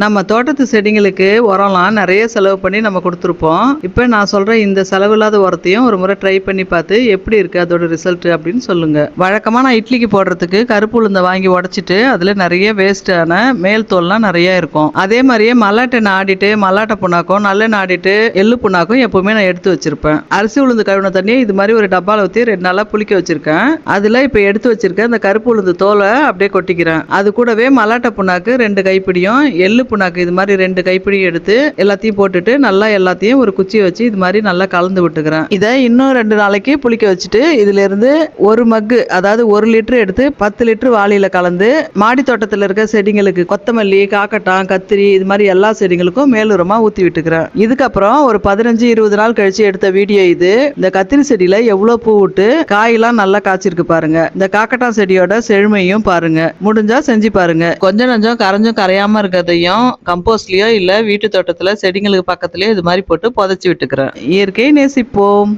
நம்ம தோட்டத்து செடிங்களுக்கு உரம்லாம் நிறைய செலவு பண்ணி நம்ம கொடுத்துருப்போம். இப்போ நான் சொல்ற இந்த செலவில்லாத உரத்தையும் ஒரு முறை ட்ரை பண்ணி பார்த்து எப்படி இருக்கு அதோட ரிசல்ட் அப்படின்னு சொல்லுங்க. வழக்கமா நான் இட்லிக்கு போடுறதுக்கு கருப்பு உளுந்தை வாங்கி உடைச்சிட்டு அதுல நிறைய வேஸ்டான மேல் தோல்லாம் நிறைய இருக்கும். அதே மாதிரியே மல்லாட்டெண்ணெய் ஆடிட்டு மல்லாட்டை புண்ணாக்கும் நல்லெண்ணெய் ஆடிட்டு எள்ளு புண்ணாக்கும் எப்பவுமே நான் எடுத்து வச்சிருப்பேன். அரிசி உளுந்து கழுவின தண்ணியை இது மாதிரி ஒரு டப்பால ஊற்றி 2 நாளா புளிக்க வச்சிருக்கேன். அதுல இப்ப எடுத்து வச்சிருக்கேன் இந்த கருப்பு உளுந்து தோலை அப்படியே கொட்டிக்கிறேன். அது கூடவே மல்லாட்டை புண்ணாக்கு 2 கைப்பிடியும் எள்ளு புண்ணாக்கு இது மாதிரி 2 கைப்பிடி எடுத்து எல்லாத்தையும் போட்டுட்டு நல்லா எல்லாத்தையும் ஒரு குச்சி வச்சு இது மாதிரி நல்லா கலந்து விட்டுக்கிறேன். இதை இன்னும் 2 நாளைக்கு புளிக்க வச்சுட்டு இதுல இருந்து 1 மக்கு அதாவது 1 லிட்டர் எடுத்து 10 லிட்டர் வாளியில கலந்து மாடி தோட்டத்துல இருக்க செடிங்களுக்கு கொத்தமல்லி காக்கட்டான் கத்திரி இது மாதிரி எல்லா செடிகளுக்கும் மேலுரமா ஊத்தி விட்டுக்கிறேன். இதுக்கப்புறம் ஒரு 15-20 நாள் கழிச்சு எடுத்த வீடியோ இது. இந்த கத்திரி செடியில எவ்வளவு பூ விட்டு காயெல்லாம் நல்லா காய்ச்சிருக்கு பாருங்க. இந்த காக்கட்டான் செடியோட செழுமையும் பாருங்க. முடிஞ்சா செஞ்சு பாருங்க. கொஞ்சம் நஞ்சம் கரைஞ்சும் கரையாம இருக்கிறதையும் கம்போஸ்ட்லயோ இல்ல வீட்டு தோட்டத்துல செடிங்களுக்கு பக்கத்துலயோ இது மாதிரி போட்டு புதைச்சி விட்டுக்கிறேன். இயற்கை நேசிப்போம்.